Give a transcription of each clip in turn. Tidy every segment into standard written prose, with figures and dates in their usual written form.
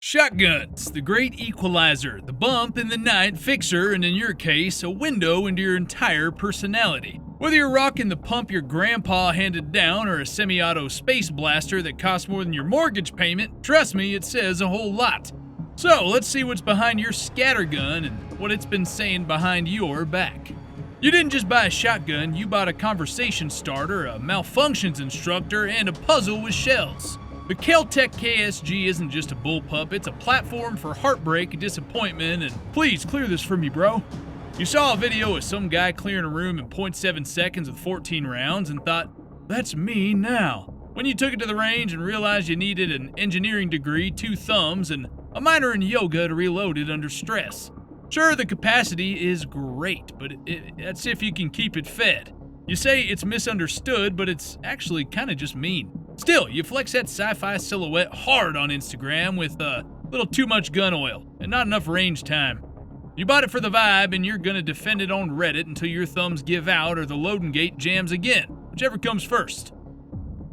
Shotguns, the great equalizer, the bump in the night fixer, and in your case, a window into your entire personality. Whether you're rocking the pump your grandpa handed down or a semi-auto space blaster that costs more than your mortgage payment, trust me, it says a whole lot. So let's see what's behind your scattergun and what it's been saying behind your back. You didn't just buy a shotgun, you bought a conversation starter, a malfunctions instructor, and a puzzle with shells. The Kel-Tec KSG isn't just a bullpup, it's a platform for heartbreak and disappointment, and please clear this for me, bro. You saw a video of some guy clearing a room in 0.7 seconds with 14 rounds and thought, that's me now. When you took it to the range and realized you needed an engineering degree, 2 thumbs, and a minor in yoga to reload it under stress. Sure, the capacity is great, but that's if you can keep it fed. You say it's misunderstood, but it's actually kind of just mean. Still, you flex that sci-fi silhouette hard on Instagram with a little too much gun oil and not enough range time. You bought it for the vibe and you're gonna defend it on Reddit until your thumbs give out or the loading gate jams again, whichever comes first.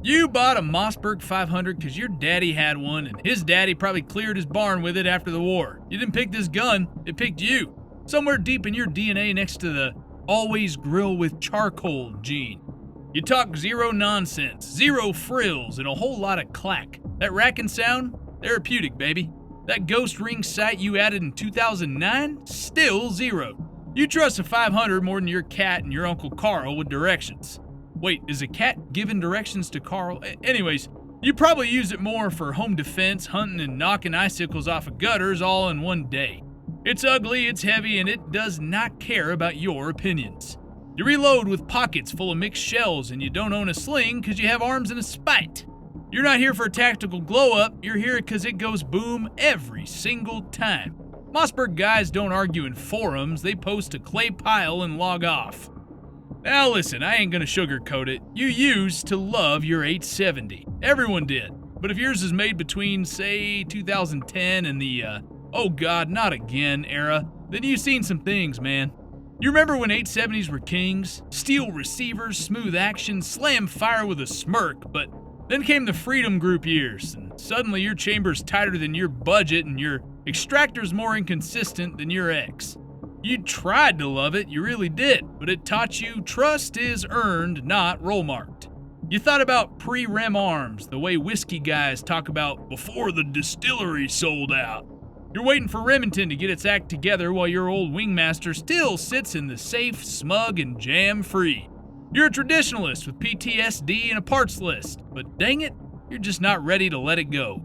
You bought a Mossberg 500 because your daddy had one and his daddy probably cleared his barn with it after the war. You didn't pick this gun, it picked you. Somewhere deep in your DNA next to the always grill with charcoal gene. You talk zero nonsense, zero frills, and a whole lot of clack. That racking sound? Therapeutic, baby. That ghost ring sight you added in 2009? Still zero. You trust a 500 more than your cat and your Uncle Carl with directions. Wait, is a cat giving directions to Carl? Anyways, you probably use it more for home defense, hunting, and knocking icicles off of gutters all in one day. It's ugly, it's heavy, and it does not care about your opinions. You reload with pockets full of mixed shells, and you don't own a sling because you have arms and a spite. You're not here for a tactical glow-up, you're here because it goes boom every single time. Mossberg guys don't argue in forums, they post a clay pile and log off. Now listen, I ain't gonna sugarcoat it. You used to love your 870. Everyone did. But if yours is made between, say, 2010 and the, oh god, not again era, then you've seen some things, man. You remember when 870s were kings? Steel receivers, smooth action, slam fire with a smirk, but then came the Freedom Group years, and suddenly your chamber's tighter than your budget and your extractor's more inconsistent than your ex. You tried to love it, you really did, but it taught you trust is earned, not role-marked. You thought about pre-rem arms, the way whiskey guys talk about before the distillery sold out. You're waiting for Remington to get its act together while your old wingmaster still sits in the safe, smug, and jam-free. You're a traditionalist with PTSD and a parts list, but dang it, you're just not ready to let it go.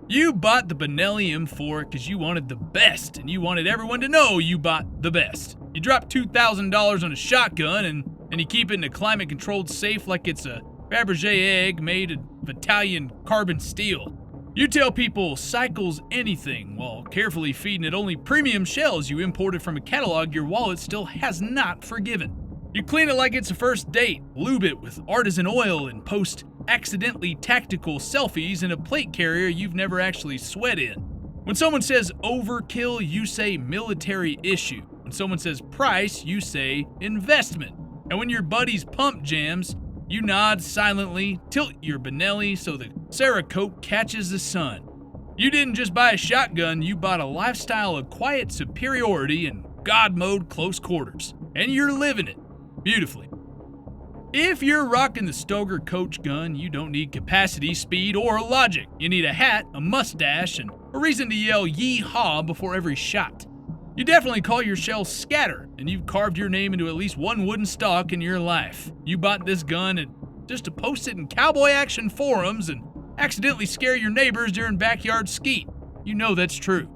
You bought the Benelli M4 because you wanted the best, and you wanted everyone to know you bought the best. You dropped $2,000 on a shotgun, and you keep it in a climate-controlled safe like it's a Fabergé egg made of Italian carbon steel. You tell people cycles anything while carefully feeding it only premium shells you imported from a catalog your wallet still has not forgiven. You clean it like it's a first date, lube it with artisan oil, and post accidentally tactical selfies in a plate carrier you've never actually sweat in. When someone says overkill, you say military issue. When someone says price, you say investment. And when your buddy's pump jams, you nod silently, tilt your Benelli so the Cerakote catches the sun. You didn't just buy a shotgun, you bought a lifestyle of quiet superiority and God mode close quarters. And you're living it beautifully. If you're rocking the Stoeger Coach Gun, you don't need capacity, speed, or logic. You need a hat, a mustache, and a reason to yell yee-haw before every shot. You definitely call your shells scatter, and you've carved your name into at least one wooden stock in your life. You bought this gun just to post it in cowboy action forums and accidentally scare your neighbors during backyard skeet. You know that's true.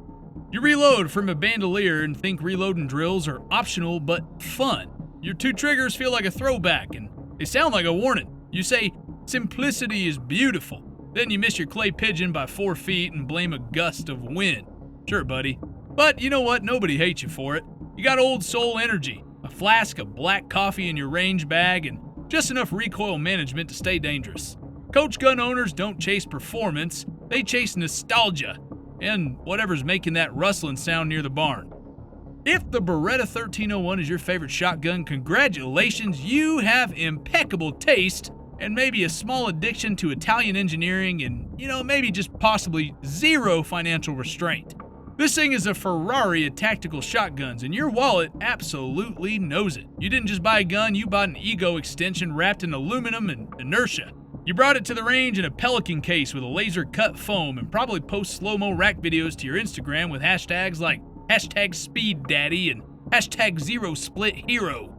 You reload from a bandolier and think reloading drills are optional but fun. Your 2 triggers feel like a throwback and they sound like a warning. You say, simplicity is beautiful. Then you miss your clay pigeon by 4 feet and blame a gust of wind. Sure, buddy. But you know what? Nobody hates you for it. You got old soul energy, a flask of black coffee in your range bag, and just enough recoil management to stay dangerous. Coach gun owners don't chase performance, they chase nostalgia, and whatever's making that rustling sound near the barn. If the Beretta 1301 is your favorite shotgun, congratulations, you have impeccable taste and maybe a small addiction to Italian engineering and, maybe just possibly zero financial restraint. This thing is a Ferrari of tactical shotguns, and your wallet absolutely knows it. You didn't just buy a gun, you bought an ego extension wrapped in aluminum and inertia. You brought it to the range in a Pelican case with a laser cut foam and probably post slow-mo rack videos to your Instagram with hashtags like #SpeedDaddy and #ZeroSplitHero.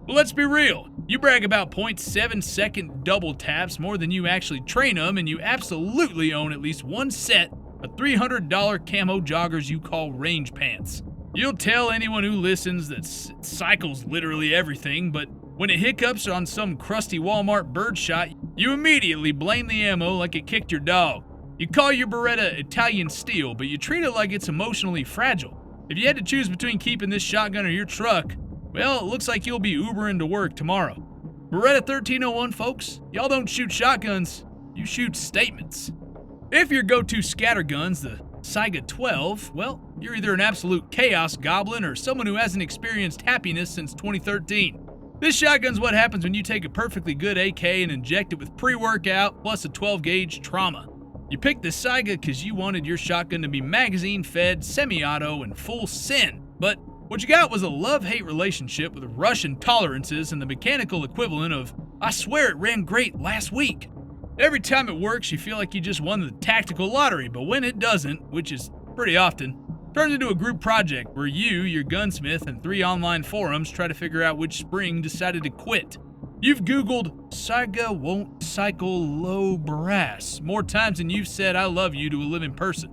But let's be real, you brag about 0.7 second double taps more than you actually train them, and you absolutely own at least one set of $300 camo joggers you call range pants. You'll tell anyone who listens that cycle's literally everything, but when it hiccups on some crusty Walmart birdshot, you immediately blame the ammo like it kicked your dog. You call your Beretta Italian steel, but you treat it like it's emotionally fragile. If you had to choose between keeping this shotgun or your truck, well, it looks like you'll be Ubering to work tomorrow. Beretta 1301, folks, y'all don't shoot shotguns, you shoot statements. If your go-to scattergun's the Saiga 12, well, you're either an absolute chaos goblin or someone who hasn't experienced happiness since 2013. This shotgun's what happens when you take a perfectly good AK and inject it with pre-workout plus a 12-gauge trauma. You picked the Saiga because you wanted your shotgun to be magazine-fed, semi-auto, and full send. But what you got was a love-hate relationship with Russian tolerances and the mechanical equivalent of, I swear it ran great last week. Every time it works, you feel like you just won the tactical lottery, but when it doesn't, which is pretty often, it turns into a group project where you, your gunsmith, and 3 online forums try to figure out which spring decided to quit. You've Googled, Saiga won't cycle low brass, more times than you've said I love you to a living person.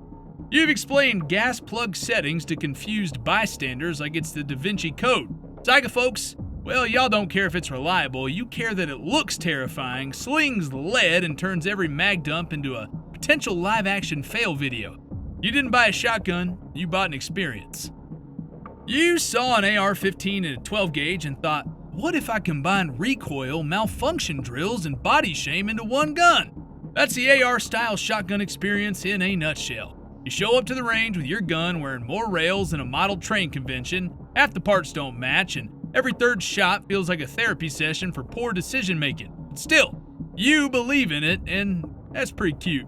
You've explained gas plug settings to confused bystanders like it's the Da Vinci Code. Saiga folks, well, y'all don't care if it's reliable, you care that it looks terrifying, slings lead, and turns every mag dump into a potential live-action fail video. You didn't buy a shotgun, you bought an experience. You saw an AR-15 and a 12-gauge and thought, what if I combine recoil, malfunction drills, and body shame into one gun? That's the AR-style shotgun experience in a nutshell. You show up to the range with your gun wearing more rails than a model train convention, half the parts don't match, and every third shot feels like a therapy session for poor decision making. But still, you believe in it, and that's pretty cute.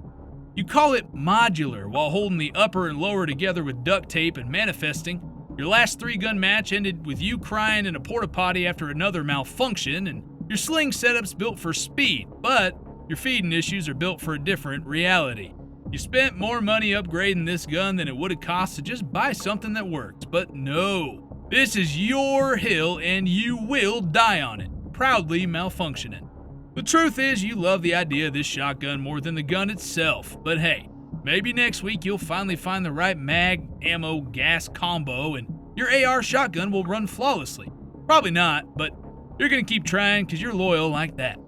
You call it modular while holding the upper and lower together with duct tape and manifesting. Your last 3-gun match ended with you crying in a porta potty after another malfunction, and your sling setup's built for speed, but your feeding issues are built for a different reality. You spent more money upgrading this gun than it would have cost to just buy something that worked, but no. This is your hill and you will die on it, proudly malfunctioning. The truth is you love the idea of this shotgun more than the gun itself, but hey, maybe next week you'll finally find the right mag, ammo, gas combo and your AR shotgun will run flawlessly. Probably not, but you're gonna keep trying because you're loyal like that.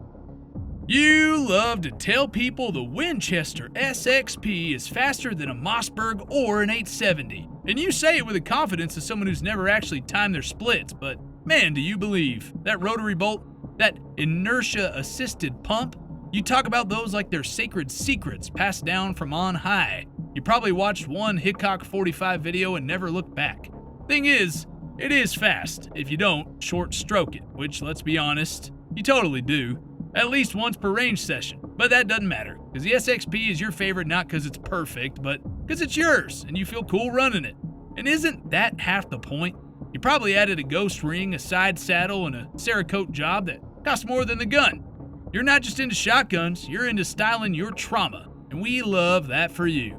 You love to tell people the Winchester SXP is faster than a Mossberg or an 870. And you say it with the confidence of someone who's never actually timed their splits, but man, do you believe. That rotary bolt, that inertia-assisted pump, you talk about those like they're sacred secrets passed down from on high. You probably watched one Hickok 45 video and never looked back. Thing is, it is fast if you don't short stroke it, which, let's be honest, you totally do. At least once per range session, but that doesn't matter, because the SXP is your favorite not because it's perfect, but because it's yours, and you feel cool running it. And isn't that half the point? You probably added a ghost ring, a side saddle, and a Cerakote job that cost more than the gun. You're not just into shotguns, you're into styling your trauma, and we love that for you.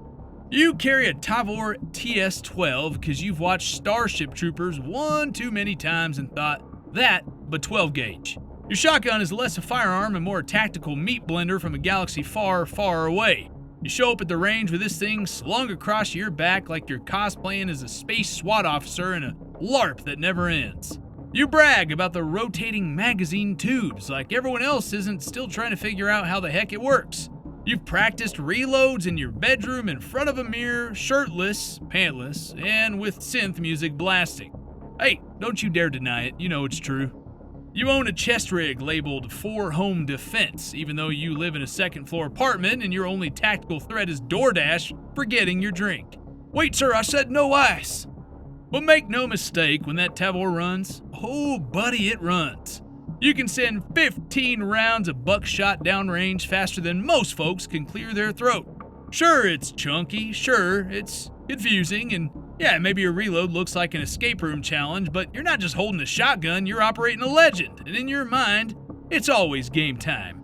You carry a Tavor TS12 because you've watched Starship Troopers one too many times and thought, that, but 12 gauge. Your shotgun is less a firearm and more a tactical meat blender from a galaxy far, far away. You show up at the range with this thing slung across your back like you're cosplaying as a space SWAT officer in a LARP that never ends. You brag about the rotating magazine tubes like everyone else isn't still trying to figure out how the heck it works. You've practiced reloads in your bedroom in front of a mirror, shirtless, pantless, and with synth music blasting. Hey, don't you dare deny it, you know it's true. You own a chest rig labeled for home defense, even though you live in a second-floor apartment and your only tactical threat is DoorDash for getting your drink. Wait, sir, I said no ice. But make no mistake, when that Tavor runs, oh, buddy, it runs. You can send 15 rounds of buckshot downrange faster than most folks can clear their throat. Sure, it's chunky, sure, it's confusing, and yeah, maybe your reload looks like an escape room challenge, but you're not just holding a shotgun, you're operating a legend, and in your mind, it's always game time.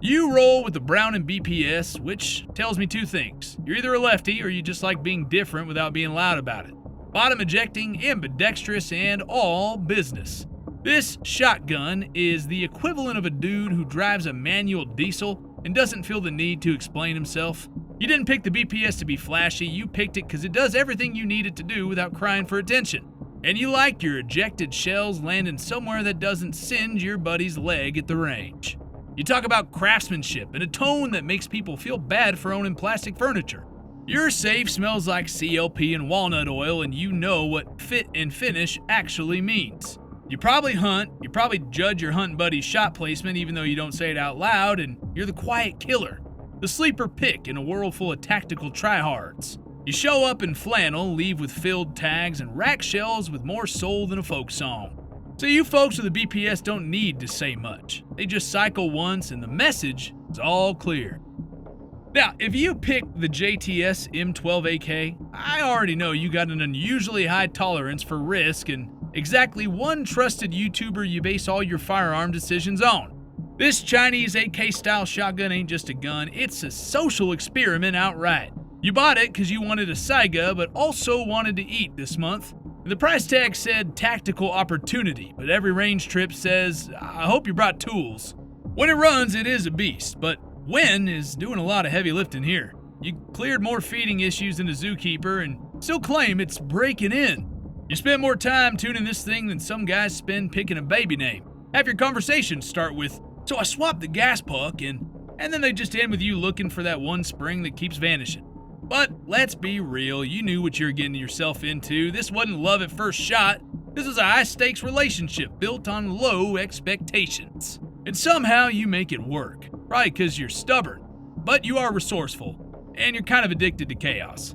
You roll with the Brown and BPS, which tells me two things. You're either a lefty or you just like being different without being loud about it. Bottom ejecting, ambidextrous, and all business. This shotgun is the equivalent of a dude who drives a manual diesel and doesn't feel the need to explain himself. You didn't pick the BPS to be flashy, you picked it because it does everything you need it to do without crying for attention. And you like your ejected shells landing somewhere that doesn't singe your buddy's leg at the range. You talk about craftsmanship and a tone that makes people feel bad for owning plastic furniture. Your safe smells like CLP and walnut oil, and you know what fit and finish actually means. You probably hunt, you probably judge your hunting buddy's shot placement even though you don't say it out loud, and you're the quiet killer, the sleeper pick in a world full of tactical tryhards. You show up in flannel, leave with filled tags, and rack shells with more soul than a folk song. So you folks with the BPS don't need to say much. They just cycle once and the message is all clear. Now, if you pick the JTS M12 AK, I already know you got an unusually high tolerance for risk and exactly one trusted YouTuber you base all your firearm decisions on. This Chinese AK-style shotgun ain't just a gun, it's a social experiment outright. You bought it because you wanted a Saiga, but also wanted to eat this month. The price tag said tactical opportunity, but every range trip says, I hope you brought tools. When it runs, it is a beast, but Win is doing a lot of heavy lifting here. You cleared more feeding issues than a zookeeper and still claim it's breaking in. You spend more time tuning this thing than some guys spend picking a baby name. Have your conversations start with, so I swapped the gas puck, and then they just end with you looking for that one spring that keeps vanishing. But let's be real, you knew what you were getting yourself into. This wasn't love at first shot. This was a high-stakes relationship built on low expectations. And somehow you make it work. Probably because you're stubborn. But you are resourceful. And you're kind of addicted to chaos.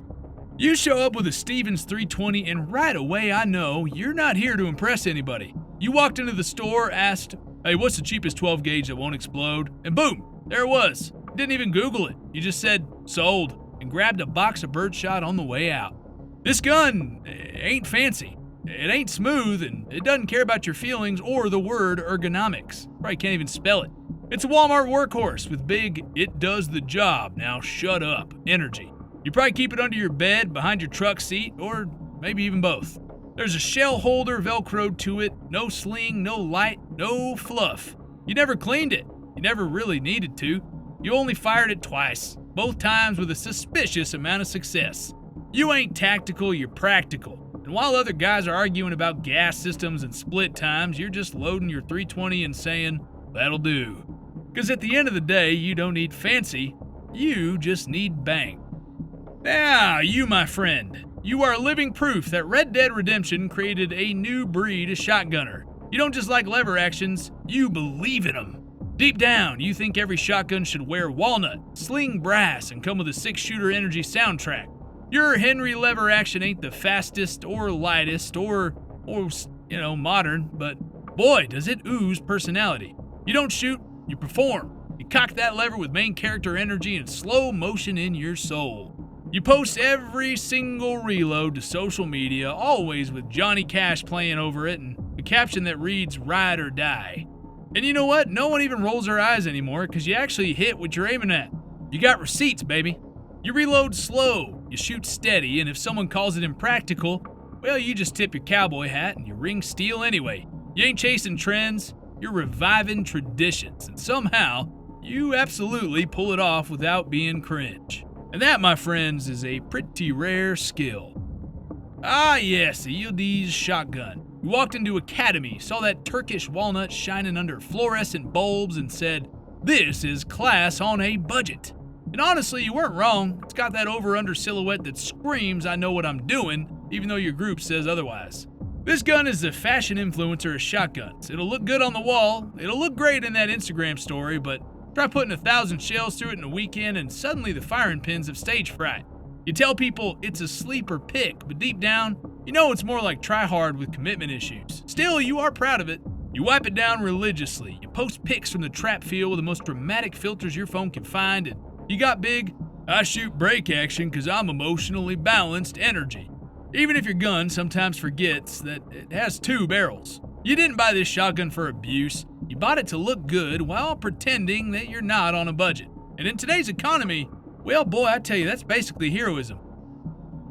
You show up with a Stevens 320 and right away I know you're not here to impress anybody. You walked into the store, asked, hey, what's the cheapest 12 gauge that won't explode? And boom, there it was. Didn't even Google it. You just said, sold, and grabbed a box of birdshot on the way out. This gun ain't fancy, it ain't smooth, and it doesn't care about your feelings or the word ergonomics. Probably can't even spell it. It's a Walmart workhorse with big, it does the job, now shut up, energy. You probably keep it under your bed, behind your truck seat, or maybe even both. There's a shell holder velcroed to it, no sling, no light, no fluff. You never cleaned it, you never really needed to. You only fired it twice. Both times with a suspicious amount of success. You ain't tactical, you're practical. And while other guys are arguing about gas systems and split times, you're just loading your 320 and saying, that'll do. Because at the end of the day, you don't need fancy, you just need bang. Now, you my friend, you are living proof that Red Dead Redemption created a new breed of shotgunner. You don't just like lever actions, you believe in them. Deep down, you think every shotgun should wear walnut, sling brass, and come with a 6-shooter energy soundtrack. Your Henry lever action ain't the fastest or lightest or modern, but boy, does it ooze personality. You don't shoot, you perform. You cock that lever with main character energy and slow motion in your soul. You post every single reload to social media, always with Johnny Cash playing over it and a caption that reads, ride or die. And you know what? No one even rolls their eyes anymore because you actually hit what you're aiming at. You got receipts, baby. You reload slow, you shoot steady, and if someone calls it impractical, well, you just tip your cowboy hat and you ring steel anyway. You ain't chasing trends, you're reviving traditions, and somehow, you absolutely pull it off without being cringe. And that, my friends, is a pretty rare skill. Ah yes, a YILDIZ shotgun. You walked into Academy, saw that Turkish walnut shining under fluorescent bulbs and said, this is class on a budget. And honestly, you weren't wrong. It's got that over-under silhouette that screams, I know what I'm doing, even though your group says otherwise. This gun is the fashion influencer of shotguns. It'll look good on the wall, it'll look great in that Instagram story, but try putting 1,000 shells through it in a weekend and suddenly the firing pins have stage fright. You tell people it's a sleeper pick, but deep down, you know it's more like try hard with commitment issues. Still, you are proud of it. You wipe it down religiously. You post pics from the trap field with the most dramatic filters your phone can find, and you got big, I shoot break action because I'm emotionally balanced energy. Even if your gun sometimes forgets that it has 2 barrels. You didn't buy this shotgun for abuse. You bought it to look good while pretending that you're not on a budget. And in today's economy, well, boy, I tell you, that's basically heroism.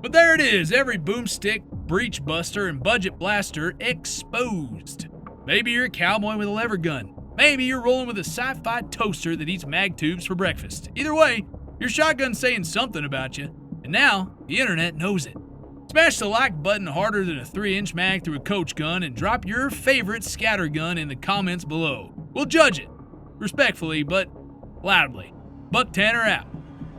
But there it is, every boomstick, breech buster, and budget blaster exposed. Maybe you're a cowboy with a lever gun. Maybe you're rolling with a sci-fi toaster that eats mag tubes for breakfast. Either way, your shotgun's saying something about you, and now the internet knows it. Smash the like button harder than a 3-inch mag through a Coach gun and drop your favorite scatter gun in the comments below. We'll judge it, respectfully but loudly. Buck Tanner out.